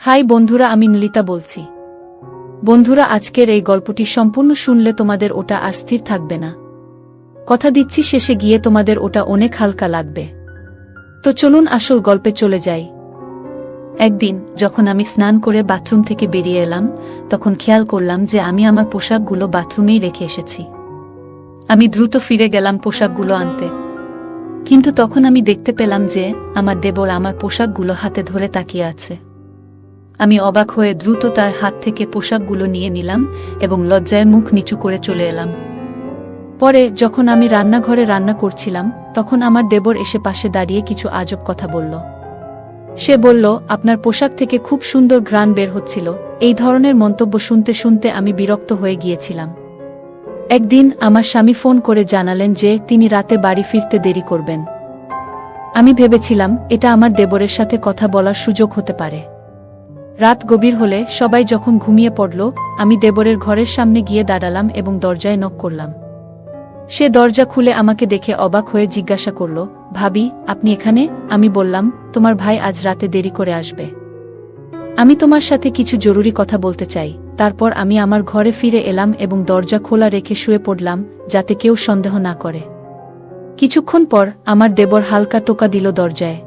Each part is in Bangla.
হাই বন্ধুরা, আমি নলিতা বলছি। বন্ধুরা, আজকের এই গল্পটি সম্পূর্ণ শুনলে তোমাদের ওটা আর স্থির থাকবে না। কথা দিচ্ছি শেষে গিয়ে তোমাদের ওটা অনেক হালকা লাগবে। তো চলুন আসল গল্পে চলে যাই। একদিন যখন আমি স্নান করে বাথরুম থেকে বেরিয়ে এলাম, তখন খেয়াল করলাম যে আমি আমার পোশাকগুলো বাথরুমেই রেখে এসেছি। আমি দ্রুত ফিরে গেলাম পোশাকগুলো আনতে, কিন্তু তখন আমি দেখতে পেলাম যে আমার দেবর আমার পোশাকগুলো হাতে ধরে তাকিয়ে আছে। আমি অবাক হয়ে দ্রুত তার হাত থেকে পোশাকগুলো নিয়ে নিলাম এবং লজ্জায় মুখ নিচু করে চলে এলাম। পরে যখন আমি রান্নাঘরে রান্না করছিলাম, তখন আমার দেবর এসে পাশে দাঁড়িয়ে কিছু আজব কথা বলল। সে বলল, আপনার পোশাক থেকে খুব সুন্দর ঘ্রাণ বের হচ্ছিল। এই ধরনের মন্তব্য শুনতে শুনতে আমি বিরক্ত হয়ে গিয়েছিলাম। একদিন আমার স্বামী ফোন করে জানালেন যে তিনি রাতে বাড়ি ফিরতে দেরি করবেন। আমি ভেবেছিলাম এটা আমার দেবরের সাথে কথা বলার সুযোগ হতে পারে। রাত গভীর হলে সবাই যখন ঘুমিয়ে পড়ল, আমি দেবরের ঘরের সামনে গিয়ে দাঁড়ালাম এবং দরজায় নক করলাম। সে দরজা খুলে আমাকে দেখে অবাক হয়ে জিজ্ঞাসা করল, ভাবি, আপনি এখানে? আমি বললাম, তোমার ভাই আজ রাতে দেরি করে আসবে। আমি তোমার সাথে কিছু জরুরি কথা বলতে চাই। তারপর আমি আমার ঘরে ফিরে এলাম এবং দরজা খোলা রেখে শুয়ে পড়লাম, যাতে কেউ সন্দেহ না করে। কিছুক্ষণ পর আমার দেবর হালকা টোকা দিল দরজায়।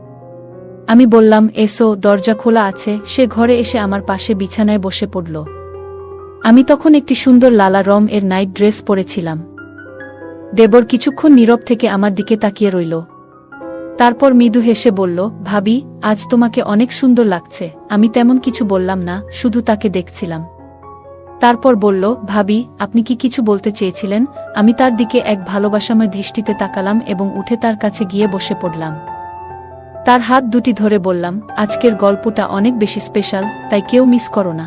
আমি বললাম, এসো, দরজা খোলা আছে। সে ঘরে এসে আমার পাশে বিছানায় বসে পড়ল। আমি তখন একটি সুন্দর লালা রং এর নাইট ড্রেস পরেছিলাম। দেবর কিছুক্ষণ নীরব থেকে আমার দিকে তাকিয়ে রইল। তারপর মৃদু হেসে বলল, ভাবি, আজ তোমাকে অনেক সুন্দর লাগছে। আমি তেমন কিছু বললাম না, শুধু তাকে দেখছিলাম। তারপর বলল, ভাবি, আপনি কি কিছু বলতে চেয়েছিলেন? আমি তার দিকে এক ভালোবাসাময় দৃষ্টিতে তাকালাম এবং উঠে তার কাছে গিয়ে বসে পড়লাম। তার হাত দুটি ধরে বললাম, আজকের গল্পটা অনেক বেশি স্পেশাল, তাই কেউ মিস করো না।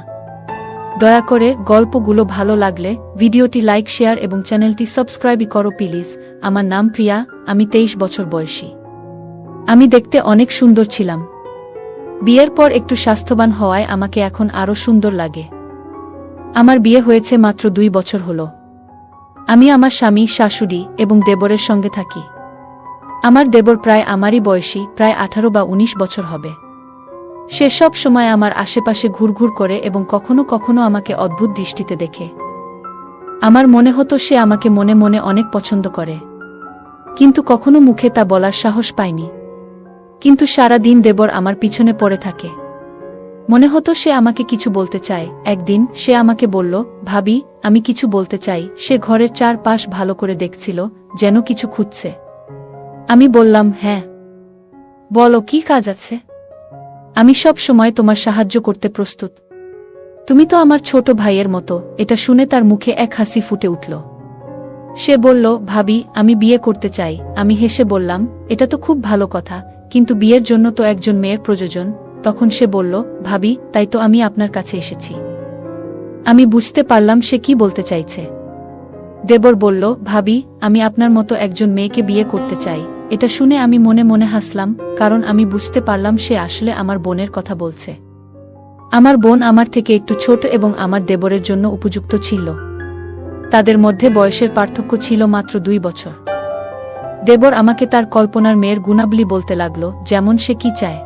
দয়া করে গল্পগুলো ভালো লাগলে ভিডিওটি লাইক, শেয়ার এবং চ্যানেলটি সাবস্ক্রাইব করো প্লিজ। আমার নাম প্রিয়া, আমি 23 বছর বয়সী। আমি দেখতে অনেক সুন্দর ছিলাম। বিয়ের পর একটু স্বাস্থ্যবান হওয়ায় আমাকে এখন আরও সুন্দর লাগে। আমার বিয়ে হয়েছে মাত্র 2 বছর হলো। আমি আমার স্বামী, শাশুড়ি এবং দেবরের সঙ্গে থাকি। আমার দেবর প্রায় আমারই বয়সী, প্রায় 18 বা 19 বছর হবে। সে সব সময় আমার আশেপাশে ঘুরঘুর করে এবং কখনো কখনো আমাকে অদ্ভুত দৃষ্টিতে দেখে। আমার মনে হতো সে আমাকে মনে মনে অনেক পছন্দ করে, কিন্তু কখনো মুখে তা বলার সাহস পায়নি। কিন্তু সারা দিন দেবর আমার পিছনে পড়ে থাকে। মনে হতো সে আমাকে কিছু বলতে চায়। একদিন সে আমাকে বলল, ভাবি, আমি কিছু বলতে চাই। সে ঘরের চারপাশ ভালো করে দেখছিল, যেন কিছু খুঁজছে। আমি বললাম, হ্যাঁ, বলো, কি কাজ আছে? আমি সব সময় তোমার সাহায্য করতে প্রস্তুত। তুমি তো আমার ছোট ভাইয়ের মতো। এটা শুনে তার মুখে এক হাসি ফুটে উঠল। সে বলল, ভাবি, আমি বিয়ে করতে চাই। আমি হেসে বললাম, এটা তো খুব ভালো কথা, কিন্তু বিয়ের জন্য তো একজন মেয়ের প্রয়োজন। তখন সে বলল, ভাবি, তাই তো আমি আপনার কাছে এসেছি। আমি বুঝতে পারলাম সে কি বলতে চাইছে। দেবর বলল, ভাবি, আমি আপনার মতো একজন মেয়েকে বিয়ে করতে চাই। এটা শুনে আমি মনে মনে হাসলাম, কারণ আমি বুঝতে পারলাম সে আসলে আমার বোনের কথা বলছে। আমার বোন আমার থেকে একটু ছোট এবং আমার দেবরের জন্য উপযুক্ত ছিল। তাদের মধ্যে বয়সের পার্থক্য ছিল মাত্র 2 বছর। দেবর আমাকে তার কল্পনার মেয়ের গুণাবলী বলতে লাগল, যেমন সে কি চায়।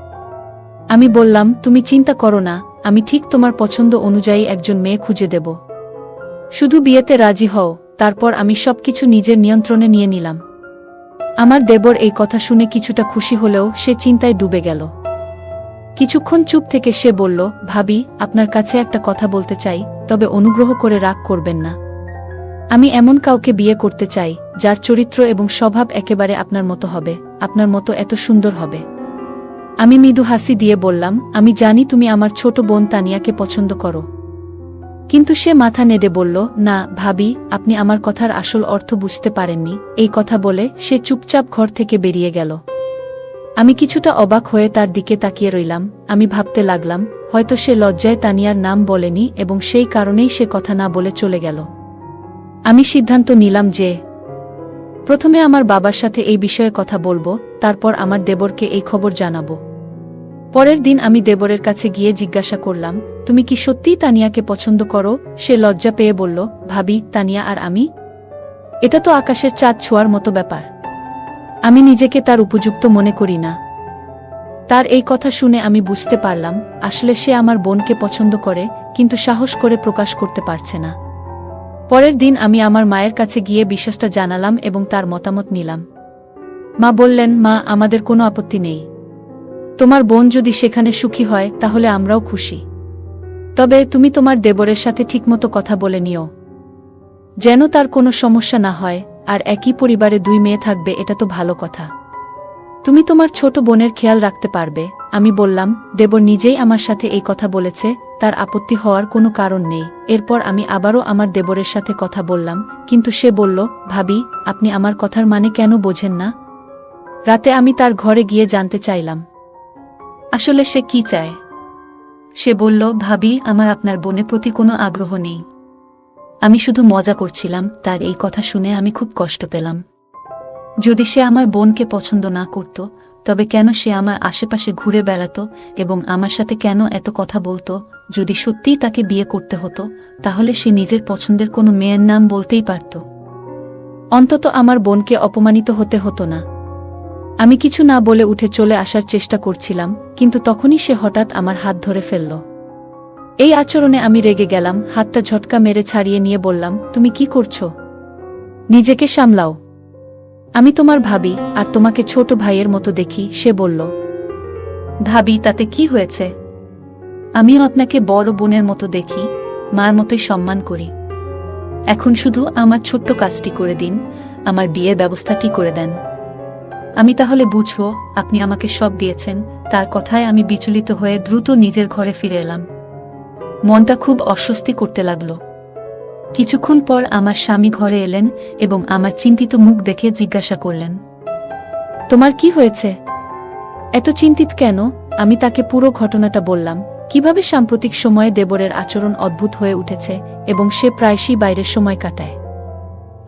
আমি বললাম, তুমি চিন্তা করো না, আমি ঠিক তোমার পছন্দ অনুযায়ী একজন মেয়ে খুঁজে দেব। শুধু বিয়েতে রাজি হও। তারপর আমি সবকিছু নিজের নিয়ন্ত্রণে নিয়ে নিলাম। আমার দেবর এই কথা শুনে কিছুটা খুশি হলেও সে চিন্তায় ডুবে গেল। কিছুক্ষণ চুপ থেকে সে বলল, ভাবি, আপনার কাছে একটা কথা বলতে চাই, তবে অনুগ্রহ করে রাগ করবেন না। আমি এমন কাউকে বিয়ে করতে চাই যার চরিত্র এবং স্বভাব একেবারে আপনার মতো হবে, আপনার মতো এত সুন্দর হবে। আমি মৃদু হাসি দিয়ে বললাম, আমি জানি তুমি আমার ছোট বোন তানিয়াকে পছন্দ করো। কিন্তু সে মাথা নেড়ে বলল, না ভাবি, আপনি আমার কথার আসল অর্থ বুঝতে পারেননি। এই কথা বলে সে চুপচাপ ঘর থেকে বেরিয়ে গেল। আমি কিছুটা অবাক হয়ে তার দিকে তাকিয়ে রইলাম। আমি ভাবতে লাগলাম, হয়তো সে লজ্জায় তানিয়ার নাম বলেনি এবং সেই কারণেই সে কথা না বলে চলে গেল। আমি সিদ্ধান্ত নিলাম যে প্রথমে আমার বাবার সাথে এই বিষয়ে কথা বলবো, তারপর আমার দেবরকে এই খবর জানাবো। পরের দিন আমি দেবরের কাছে গিয়ে জিজ্ঞাসা করলাম, তুমি কি সত্যিই তানিয়াকে পছন্দ করো? সে লজ্জা পেয়ে বলল, ভাবি, তানিয়া আর আমি, এটা তো আকাশের চাঁদ ছোঁয়ার মতো ব্যাপার। আমি নিজেকে তার উপযুক্ত মনে করি না। তার এই কথা শুনে আমি বুঝতে পারলাম আসলে সে আমার বোনকে পছন্দ করে, কিন্তু সাহস করে প্রকাশ করতে পারছে না। পরের দিন আমি আমার মায়ের কাছে গিয়ে বিষয়টা জানালাম এবং তার মতামত নিলাম। মা বললেন, মা, আমাদের কোনো আপত্তি নেই। তোমার বোন যদি সেখানে সুখী হয় তাহলে আমরাও খুশি। তবে তুমি তোমার দেবরের সাথে ঠিকমতো কথা বলে নিও, যেন তার কোনো সমস্যা না হয়। আর একই পরিবারে 2 মেয়ে থাকবে, এটা তো ভালো কথা। তুমি তোমার ছোট বোনের খেয়াল রাখতে পারবে। আমি বললাম, দেবর নিজেই আমার সাথে এই কথা বলেছে, তার আপত্তি হওয়ার কোনো কারণ নেই। এরপর আমি আবারও আমার দেবরের সাথে কথা বললাম, কিন্তু সে বলল, ভাবি, আপনি আমার কথার মানে কেন বোঝেন না? রাতে আমি তার ঘরে গিয়ে জানতে চাইলাম আসলে সে কি চায়। সে বলল, ভাবি, আমার আপনার বোনের প্রতি কোনো আগ্রহ নেই। আমি শুধু মজা করছিলাম। তার এই কথা শুনে আমি খুব কষ্ট পেলাম। যদি সে আমার বোনকে পছন্দ না করত, তবে কেন সে আমার আশেপাশে ঘুরে বেড়াত এবং আমার সাথে কেন এত কথা বলতো? যদি সত্যিই তাকে বিয়ে করতে হতো, তাহলে সে নিজের পছন্দের কোনো মেয়ের নাম বলতেই পারত। অন্তত আমার বোনকে অপমানিত হতে হতো না। আমি কিছু না বলে উঠে চলে আসার চেষ্টা করছিলাম, কিন্তু তখনই সে হঠাৎ আমার হাত ধরে ফেলল। এই আচরণে আমি রেগে গেলাম। হাতটা ঝটকা মেরে ছাড়িয়ে নিয়ে বললাম, তুমি কি করছো? নিজেকে সামলাও। আমি তোমার ভাবি, আর তোমাকে ছোট ভাইয়ের মতো দেখি। সে বলল, ভাবি, তাতে কি হয়েছে? আমিও আপনাকে বড় বোনের মতো দেখি, মার মতোই সম্মান করি। এখন শুধু আমার ছোট্ট কাজটি করে দিন, আমার বিয়ের ব্যবস্থাটি করে দেন। আমি তাহলে বুঝবো আপনি আমাকে সব দিয়েছেন। তার কথায় আমি বিচলিত হয়ে দ্রুত নিজের ঘরে ফিরে এলাম। মনটা খুব অস্বস্তি করতে লাগলো। কিছুক্ষণ পর আমার স্বামী ঘরে এলেন এবং আমার চিন্তিত মুখ দেখে জিজ্ঞাসা করলেন, তোমার কি হয়েছে? এত চিন্তিত কেন? আমি তাকে পুরো ঘটনাটা বললাম, কিভাবে সাম্প্রতিক সময়ে দেবরের আচরণ অদ্ভুত হয়ে উঠেছে এবং সে প্রায়শই বাইরের সময় কাটায়।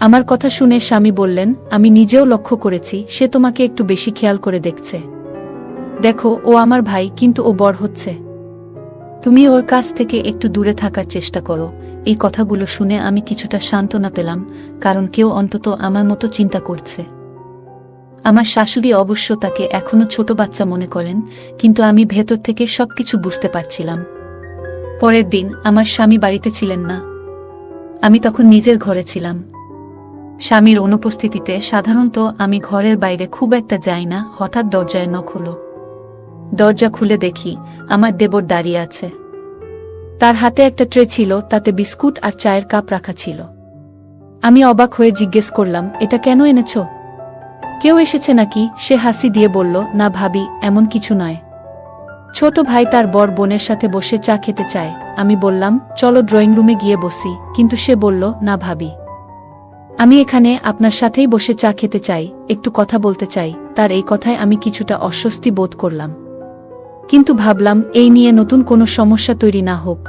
আমার কথা শুনে স্বামী বললেন, আমি নিজেও লক্ষ্য করেছি, সে তোমাকে একটু বেশি খেয়াল করে দেখছে। দেখো, ও আমার ভাই, কিন্তু ও বড় হচ্ছে। তুমি ওর কাছ থেকে একটু দূরে থাকার চেষ্টা করো। এই কথাগুলো শুনে আমি কিছুটা সান্ত্বনা পেলাম, কারণ কেউ অন্তত আমার মতো চিন্তা করছে। আমার শাশুড়ি অবশ্য তাকে এখনো ছোট বাচ্চা মনে করেন, কিন্তু আমি ভেতর থেকে সবকিছু বুঝতে পারছিলাম। পরের দিন আমার স্বামী বাড়িতে ছিলেন না। আমি তখন নিজের ঘরে ছিলাম। স্বামীর অনুপস্থিতিতে সাধারণত আমি ঘরের বাইরে খুব একটা যাই না। হঠাৎ দরজায় নক হলো। দরজা খুলে দেখি আমার দেবর দাঁড়িয়ে আছে। তার হাতে একটা ট্রে ছিল, তাতে বিস্কুট আর চায়ের কাপ রাখা ছিল। আমি অবাক হয়ে জিজ্ঞেস করলাম, এটা কেন এনেছো? কেউ এসেছে নাকি? সে হাসি দিয়ে বলল, না ভাবি, এমন কিছু নয়। ছোট ভাই তার বড় বোনের সাথে বসে চা খেতে চায়। আমি বললাম, চলো ড্রয়িং রুমে গিয়ে বসি, কিন্তু সে বলল, না ভাবি, আমি এখানে আপনার সাথেই বসে চা খেতে চাই, একটু কথা বলতে চাই। তার এই কথায় আমি কিছুটা অস্বস্তি বোধ করলাম, কিন্তু ভাবলাম এই নিয়ে নতুন কোনো সমস্যা তৈরি না হোক।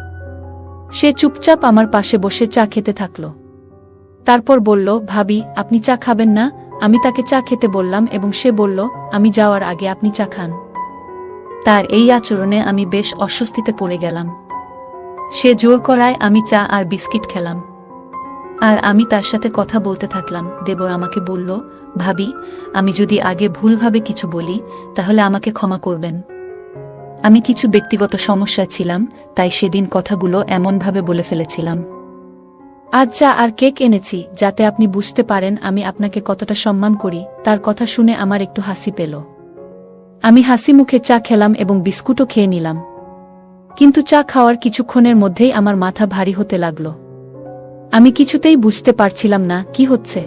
সে চুপচাপ আমার পাশে বসে চা খেতে থাকল। তারপর বলল, ভাবি, আপনি চা খাবেন না? আমি তাকে চা খেতে বললাম এবং সে বলল, আমি যাওয়ার আগে আপনি চা খান। তার এই আচরণে আমি বেশ অস্বস্তিতে পড়ে গেলাম। সে জোর করায় আমি চা আর বিস্কিট খেলাম, আর আমি তার সাথে কথা বলতে থাকলাম। দেবর আমাকে বলল, ভাবি, আমি যদি আগে ভুলভাবে কিছু বলি তাহলে আমাকে ক্ষমা করবেন। আমি কিছু ব্যক্তিগত সমস্যায় ছিলাম, তাই সেদিন কথাগুলো এমনভাবে বলে ফেলেছিলাম। আজ চা আর কেক এনেছি, যাতে আপনি বুঝতে পারেন আমি আপনাকে কতটা সম্মান করি। তার কথা শুনে আমার একটু হাসি পেল। আমি হাসি মুখে চা খেলাম এবং বিস্কুটও খেয়ে নিলাম। কিন্তু চা খাওয়ার কিছুক্ষণের মধ্যেই আমার মাথা ভারী হতে লাগল। আমি কিছুতেই বুঝতে পারছিলাম না কি হচ্ছে।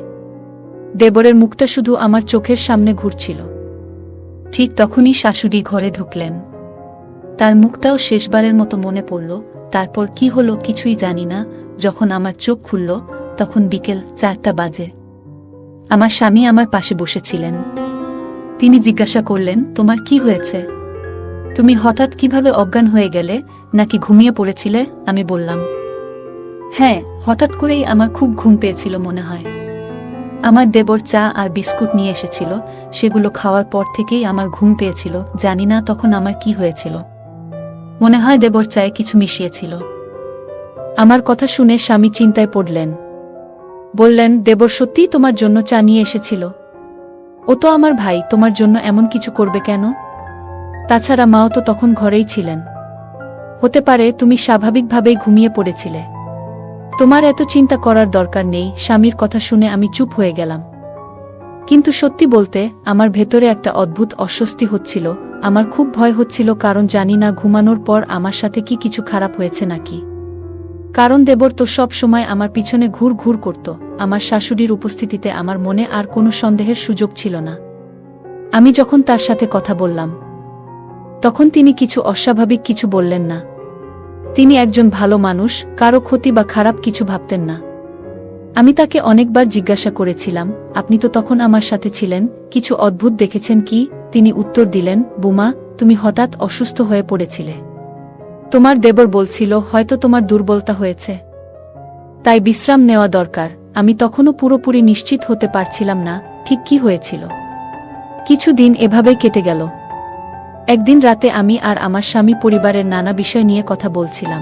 দেবরের মুখটা শুধু আমার চোখের সামনে ঘুরছিল। ঠিক তখনই শাশুড়ি ঘরে ঢুকলেন। তার মুখটাও শেষবারের মতো মনে পড়ল। তারপর কি হলো কিছুই জানি না। যখন আমার চোখ খুলল তখন বিকেল 4টা বাজে। আমার স্বামী আমার পাশে বসেছিলেন। তিনি জিজ্ঞাসা করলেন, তোমার কি হয়েছে? তুমি হঠাৎ কিভাবে অজ্ঞান হয়ে গেলে? নাকি ঘুমিয়ে পড়েছিলে? আমি বললাম, হ্যাঁ, হঠাৎ করেই আমার খুব ঘুম পেয়েছিল মনে হয়। আমার দেবর চা আর বিস্কুট নিয়ে এসেছিল, সেগুলো খাওয়ার পর থেকেই আমার ঘুম পেয়েছিল। জানি না তখন আমার কি হয়েছিল। মনে হয় দেবর চায়ে কিছু মিশিয়েছিল। আমার কথা শুনে স্বামী চিন্তায় পড়লেন। বললেন, দেবর সত্যিই তোমার জন্য চা নিয়ে এসেছিল? ও তো আমার ভাই, তোমার জন্য এমন কিছু করবে কেন? তাছাড়া মাও তো তখন ঘরেই ছিলেন। হতে পারে তুমি স্বাভাবিকভাবেই ঘুমিয়ে পড়েছিলে। তোমার এত চিন্তা করার দরকার নেই। স্বামীর কথা শুনে আমি চুপ হয়ে গেলাম। কিন্তু সত্যি বলতে আমার ভেতরে একটা অদ্ভুত অস্বস্তি হচ্ছিল। আমার খুব ভয় হচ্ছিল, কারণ জানি না ঘুমানোর পর আমার সাথে কি কিছু খারাপ হয়েছে নাকি। কারণ দেবর তো সব সময় আমার পিছনে ঘুর ঘুর করত। আমার শাশুড়ির উপস্থিতিতে আমার মনে আর কোনো সন্দেহের সুযোগ ছিল না। আমি যখন তার সাথে কথা বললাম, তখন তিনি কিছু অস্বাভাবিক কিছু বললেন না। তিনি একজন ভালো মানুষ, কারো ক্ষতি বা খারাপ কিছু ভাবতেন না। আমি তাকে অনেকবার জিজ্ঞাসা করেছিলাম, আপনি তো তখন আমার সাথে ছিলেন, কিছু অদ্ভুত দেখেছেন কি? তিনি উত্তর দিলেন, বুমা, তুমি হঠাৎ অসুস্থ হয়ে পড়েছিলে। তোমার দেবর বলছিল হয়তো তোমার দুর্বলতা হয়েছে, তাই বিশ্রাম নেওয়া দরকার। আমি তখনও পুরোপুরি নিশ্চিত হতে পারছিলাম না ঠিক কি হয়েছিল। কিছু দিন এভাবেই কেটে গেল। একদিন রাতে আমি আর আমার স্বামী পরিবারের নানা বিষয় নিয়ে কথা বলছিলাম।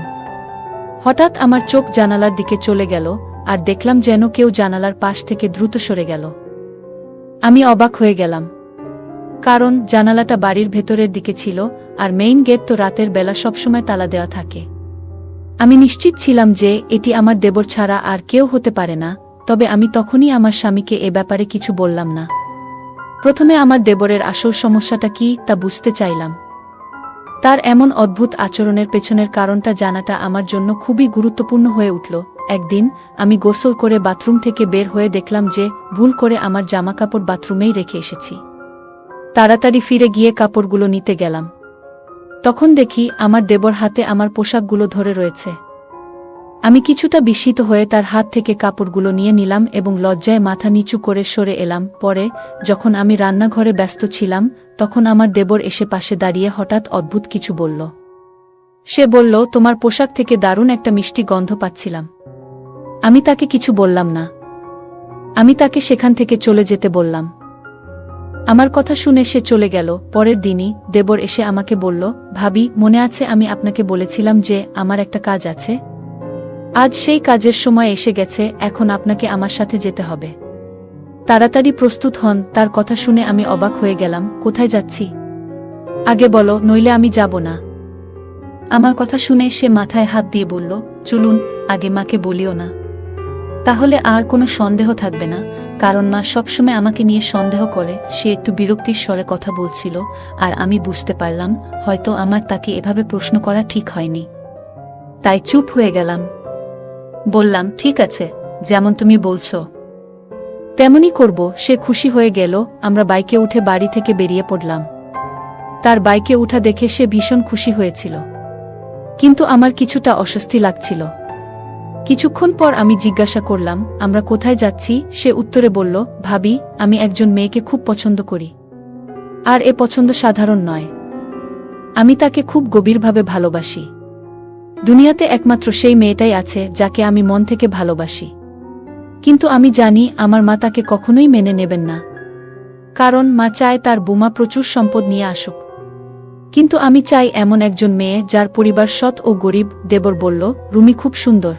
হঠাৎ আমার চোখ জানালার দিকে চলে গেল, আর দেখলাম যেন কেউ জানালার পাশ থেকে দ্রুত সরে গেল। আমি অবাক হয়ে গেলাম, কারণ জানালাটা বাড়ির ভেতরের দিকে ছিল, আর মেইন গেট তো রাতের বেলা সবসময় তালা দেওয়া থাকে। আমি নিশ্চিত ছিলাম যে এটি আমার দেবর ছাড়া আর কেউ হতে পারে না, তবে আমি তখনই আমার স্বামীকে এ ব্যাপারে কিছু বললাম না। প্রথমে আমার দেবরের আসল সমস্যাটা কি তা বুঝতে চাইলাম। তার এমন অদ্ভুত আচরণের পেছনের কারণটা জানাটা আমার জন্য খুবই গুরুত্বপূর্ণ হয়ে উঠল। একদিন আমি গোসল করে বাথরুম থেকে বের হয়ে দেখলাম যে ভুল করে আমার জামাকাপড় বাথরুমেই রেখে এসেছি। তাড়াতাড়ি ফিরে গিয়ে কাপড়গুলো নিতে গেলাম। তখন দেখি আমার দেবর হাতে আমার পোশাকগুলো ধরে রয়েছে। আমি কিছুটা বিস্মিত হয়ে তার হাত থেকে কাপড়গুলো নিয়ে নিলাম এবং লজ্জায় মাথা নিচু করে সরে এলাম। পরে যখন আমি রান্নাঘরে ব্যস্ত ছিলাম, তখন আমার দেবর এসে পাশে দাঁড়িয়ে হঠাৎ অদ্ভুত কিছু বলল। সে বলল, তোমার পোশাক থেকে দারুণ একটা মিষ্টি গন্ধ পাচ্ছিলাম। আমি তাকে কিছু বললাম না। আমি তাকে সেখান থেকে চলে যেতে বললাম। আমার কথা শুনে সে চলে গেল। পরের দিনই দেবর এসে আমাকে বলল, ভাবি, মনে আছে আমি আপনাকে বলেছিলাম যে আমার একটা কাজ আছে? আজ সেই কাজের সময় এসে গেছে, এখন আপনাকে আমার সাথে যেতে হবে। তাড়াতাড়ি প্রস্তুত হন। তার কথা শুনে আমি অবাক হয়ে গেলাম। কোথায় যাচ্ছি? আগে বলো, নইলে আমি যাব না। আমার কথা শুনে সে মাথায় হাত দিয়ে বলল, চলুন, আগে মাকে বলিও না, তাহলে আর কোনো সন্দেহ থাকবে না, কারণ মা সবসময় আমাকে নিয়ে সন্দেহ করে। সে একটু বিরক্তির স্বরে কথা বলছিল, আর আমি বুঝতে পারলাম হয়তো আমার তাকে এভাবে প্রশ্ন করা ঠিক হয়নি। তাই চুপ হয়ে গেলাম। বললাম, ঠিক আছে, যেমন তুমি বলছো তেমনই করব। সে খুশি হয়ে গেল। আমরা বাইকে উঠে বাড়ি থেকে বেরিয়ে পড়লাম। তার বাইকে উঠা দেখে সে ভীষণ খুশি হয়েছিল, কিন্তু আমার কিছুটা অস্বস্তি লাগছিল। কিছুক্ষণ পর আমি জিজ্ঞাসা করলাম, আমরা কোথায় যাচ্ছি? সে উত্তরে বলল, ভাবি, আমি একজন মেয়েকে খুব পছন্দ করি, আর এ পছন্দ সাধারণ নয়। আমি তাকে খুব গভীরভাবে ভালোবাসি। দুনিয়াতে একমাত্র সেই মেয়েটাই আছে যাকে আমি মন থেকে ভালোবাসি। কিন্তু আমি জানি আমার মা তাকে কখনোই মেনে নেবেন না, কারণ মা চায় তার বুমা প্রচুর সম্পদ নিয়ে আসুক। কিন্তু আমি চাই এমন একজন মেয়ে যার পরিবার সৎ ও গরিব। দেবর বলল, রুমি খুব সুন্দর,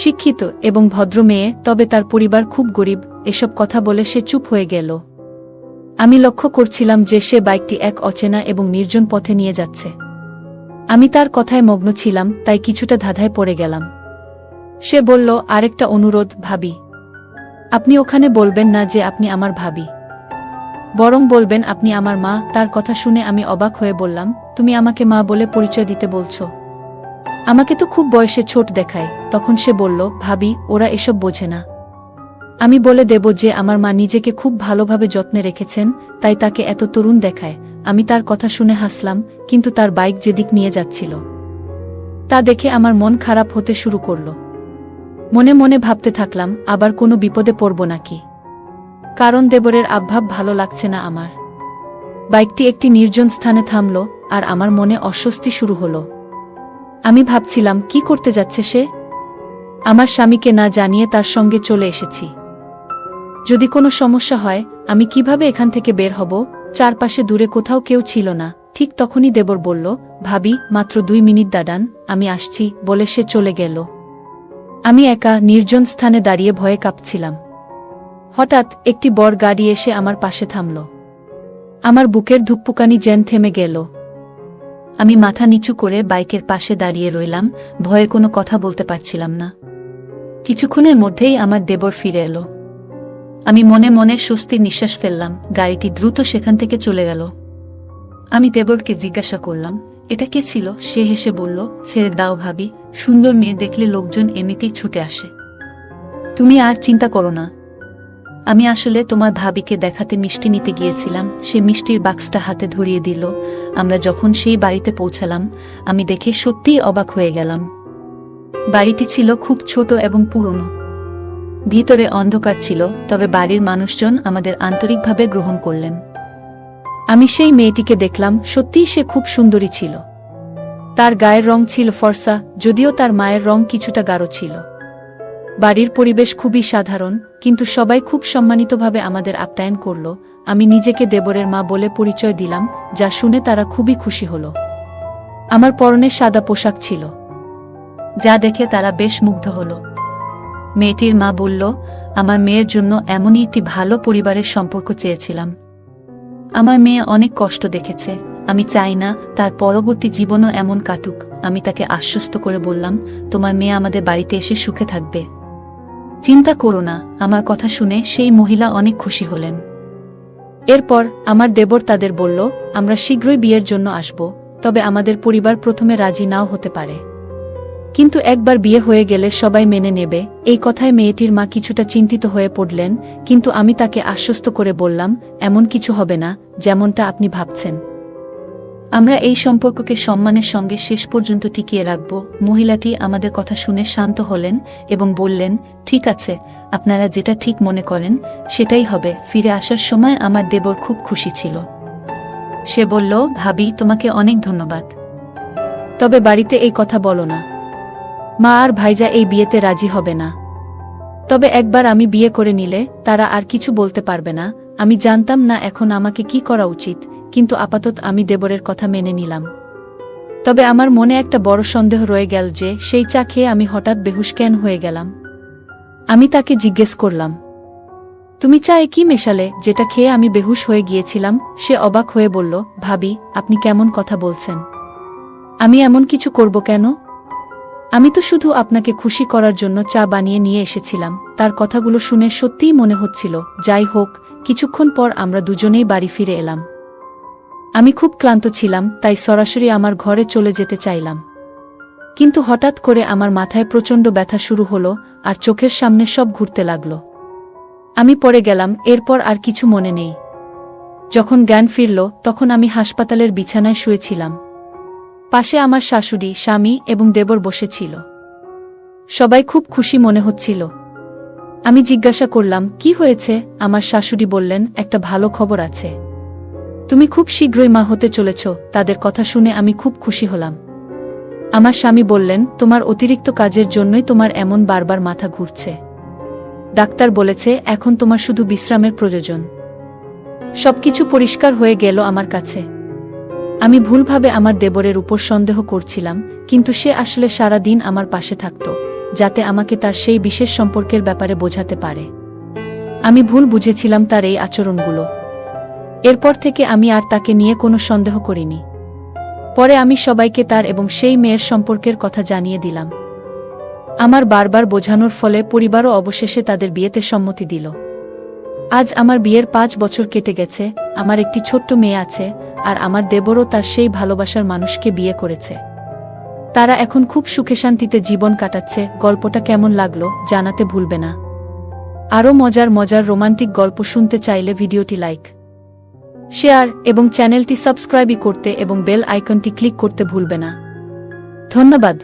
শিক্ষিত এবং ভদ্র মেয়ে, তবে তার পরিবার খুব গরিব। এসব কথা বলে সে চুপ হয়ে গেল। আমি লক্ষ্য করছিলাম যে সে বাইকটি এক অচেনা এবং নির্জন পথে নিয়ে যাচ্ছে। আমি তার কথায় মগ্ন ছিলাম, তাই কিছুটা ধাঁধায় পড়ে গেলাম। সে বলল, আরেকটা অনুরোধ ভাবি, আপনি ওখানে বলবেন না যে আপনি আমার ভাবি, বরং বলবেন আপনি আমার মা। তার কথা শুনে আমি অবাক হয়ে বললাম, তুমি আমাকে মা বলে পরিচয় দিতে বলছো? আমাকে তো খুব বয়সে ছোট দেখায়। তখন সে বলল, ভাবি, ওরা এসব বোঝে না। আমি বলে দেব যে আমার মা নিজেকে খুব ভালোভাবে যত্নে রেখেছেন, তাই তাকে এত তরুণ দেখায়। আমি তার কথা শুনে হাসলাম, কিন্তু তার বাইক যেদিক নিয়ে যাচ্ছিল তা দেখে আমার মন খারাপ হতে শুরু করল। মনে মনে ভাবতে থাকলাম, আবার কোনো বিপদে পড়ব নাকি, কারণ দেবরের আবভাব ভালো লাগছে না আমার। বাইকটি একটি নির্জন স্থানে থামল, আর আমার মনে অস্বস্তি শুরু হলো। আমি ভাবছিলাম, কি করতে যাচ্ছে সে? আমার স্বামীকে না জানিয়ে তার সঙ্গে চলে এসেছি। যদি কোনো সমস্যা হয়, আমি কিভাবে এখান থেকে বের হব? চারপাশে দূরে কোথাও কেউ ছিল না। ঠিক তখনই দেবর বলল, ভাবি, মাত্র 2 মিনিট দাঁড়ান, আমি আসছি, বলে সে চলে গেল। আমি একা নির্জন স্থানে দাঁড়িয়ে ভয়ে কাঁপছিলাম। হঠাৎ একটি বড় গাড়ি এসে আমার পাশে থামল। আমার বুকের ধুকপুকানি যেন থেমে গেল। আমি মাথা নিচু করে বাইকের পাশে দাঁড়িয়ে রইলাম, ভয়ে কোনো কথা বলতে পারছিলাম না। কিছুক্ষণের মধ্যেই আমার দেবর ফিরে এলো। আমি মনে মনে স্বস্তির নিঃশ্বাস ফেললাম। গাড়িটি দ্রুত সেখান থেকে চলে গেল। আমি দেবরকে জিজ্ঞাসা করলাম, এটা কে ছিল? সে হেসে বলল, ছেড়ে দাও ভাবি, সুন্দর মেয়ে দেখলে লোকজন এমনিতেই ছুটে আসে। তুমি আর চিন্তা করো না। আমি আসলে তোমার ভাবিকে দেখাতে মিষ্টি নিতে গিয়েছিলাম। সে মিষ্টির বাক্সটা হাতে ধরিয়ে দিল। আমরা যখন সেই বাড়িতে পৌঁছালাম, আমি দেখে সত্যিই অবাক হয়ে গেলাম। বাড়িটি ছিল খুব ছোট এবং পুরনো। ভিতরে অন্ধকার ছিল, তবে বাড়ির মানুষজন আমাদের আন্তরিকভাবে গ্রহণ করলেন। আমি সেই মেয়েটিকে দেখলাম, সত্যিই সে খুব সুন্দরী ছিল। তার গায়ের রং ছিল ফর্সা, যদিও তার মায়ের রং কিছুটা গাঢ় ছিল। বাড়ির পরিবেশ খুবই সাধারণ, কিন্তু সবাই খুব সম্মানিতভাবে আমাদের আপ্যায়ন করল। আমি নিজেকে দেবরের মা বলে পরিচয় দিলাম, যা শুনে তারা খুবই খুশি হল। আমার পরনে সাদা পোশাক ছিল, যা দেখে তারা বেশ মুগ্ধ হল। মেয়েটির মা বলল, আমার মেয়ের জন্য এমনই একটি ভালো পরিবারের সম্পর্ক চেয়েছিলাম। আমার মেয়ে অনেক কষ্ট দেখেছে, আমি চাই না তার পরবর্তী জীবনও এমন কাটুক। আমি তাকে আশ্বস্ত করে বললাম, তোমার মেয়ে আমাদের বাড়িতে এসে সুখে থাকবে, চিন্তা করো না। আমার কথা শুনে সেই মহিলা অনেক খুশি হলেন। এরপর আমার দেবর তাদের বলল, আমরা শীঘ্রই বিয়ের জন্য আসব, তবে আমাদের পরিবার প্রথমে রাজি নাও হতে পারে, কিন্তু একবার বিয়ে হয়ে গেলে সবাই মেনে নেবে। এই কথায় মেয়েটির মা কিছুটা চিন্তিত হয়ে পড়লেন, কিন্তু আমি তাকে আশ্বস্ত করে বললাম, এমন কিছু হবে না যেমনটা আপনি ভাবছেন। আমরা এই সম্পর্ককে সম্মানের সঙ্গে শেষ পর্যন্ত টিকিয়ে রাখব। মহিলাটি আমাদের কথা শুনে শান্ত হলেন এবং বললেন, ঠিক আছে, আপনারা যেটা ঠিক মনে করেন সেটাই হবে। ফিরে আসার সময় আমার দেবর খুব খুশি ছিল। সে বলল, ভাবি, তোমাকে অনেক ধন্যবাদ, তবে বাড়িতে এই কথা বলো না। মা আর ভাইজা এই বিয়েতে রাজি হবে না। তবে একবার আমি বিয়ে করে নিলে তারা আর কিছু বলতে পারবে না। আমি জানতাম না এখন আমাকে কি করা উচিত, কিন্তু আপাতত আমি দেবরের কথা মেনে নিলাম। তবে আমার মনে একটা বড় সন্দেহ রয়ে গেল যে সেই চা খেয়ে আমি হঠাৎ বেহুশ কেন হয়ে গেলাম। আমি তাকে জিজ্ঞেস করলাম, তুমি চায়ে কি মেশালে যেটা খেয়ে আমি বেহুশ হয়ে গিয়েছিলাম? সে অবাক হয়ে বলল, ভাবি, আপনি কেমন কথা বলছেন? আমি এমন কিছু করব কেন? আমি তো শুধু আপনাকে খুশি করার জন্য চা বানিয়ে নিয়ে এসেছিলাম। তার কথাগুলো শুনে সত্যিই মনে হচ্ছিল। যাই হোক, কিছুক্ষণ পর আমরা দুজনেই বাড়ি ফিরে এলাম। আমি খুব ক্লান্ত ছিলাম, তাই সরাসরি আমার ঘরে চলে যেতে চাইলাম, কিন্তু হঠাৎ করে আমার মাথায় প্রচণ্ড ব্যথা শুরু হলো আর চোখের সামনে সব ঘুরতে লাগলো। আমি পড়ে গেলাম। এরপর আর কিছু মনে নেই। যখন জ্ঞান ফিরল, তখন আমি হাসপাতালের বিছানায় শুয়েছিলাম। পাশে আমার শাশুড়ি, স্বামী এবং দেবর বসেছিল। সবাই খুব খুশি মনে হচ্ছিল। আমি জিজ্ঞাসা করলাম, কি হয়েছে? আমার শাশুড়ি বললেন, একটা ভালো খবর আছে, তুমি খুব শীঘ্রই মা হতে চলেছ। তাদের কথা শুনে আমি খুব খুশি হলাম। আমার স্বামী বললেন, তোমার অতিরিক্ত কাজের জন্যই তোমার এমন বারবার মাথা ঘুরছে। ডাক্তার বলেছে এখন তোমার শুধু বিশ্রামের প্রয়োজন। সবকিছু পরিষ্কার হয়ে গেল আমার কাছে। আমি ভুলভাবে আমার দেবরের উপর সন্দেহ করছিলাম, কিন্তু সে আসলে সারা দিন আমার পাশে থাকত, যাতে আমাকে তার সেই বিশেষ সম্পর্কের ব্যাপারে বোঝাতে পারে। আমি ভুল বুঝেছিলাম তার এই আচরণগুলো। এরপর থেকে আমি আর তাকে নিয়ে কোনো সন্দেহ করিনি। পরে আমি সবাইকে তার এবং সেই মেয়ের সম্পর্কের কথা জানিয়ে দিলাম। আমার বারবার বোঝানোর ফলে পরিবারও অবশেষে তাদের বিয়েতে সম্মতি দিল। আজ আমার বিয়ের 5 বছর কেটে গেছে। আমার একটি ছোট্ট মেয়ে আছে, আর আমার দেবরও তার সেই ভালোবাসার মানুষকে বিয়ে করেছে। তারা এখন খুব সুখে শান্তিতে জীবন কাটাচ্ছে। গল্পটা কেমন লাগলো জানাতে ভুলবে না। আরও মজার মজার রোমান্টিক গল্প শুনতে চাইলে ভিডিওটি লাইক, শেয়ার এবং চ্যানেলটি সাবস্ক্রাইব করতে এবং বেল আইকনটি ক্লিক করতে ভুলবে না। ধন্যবাদ।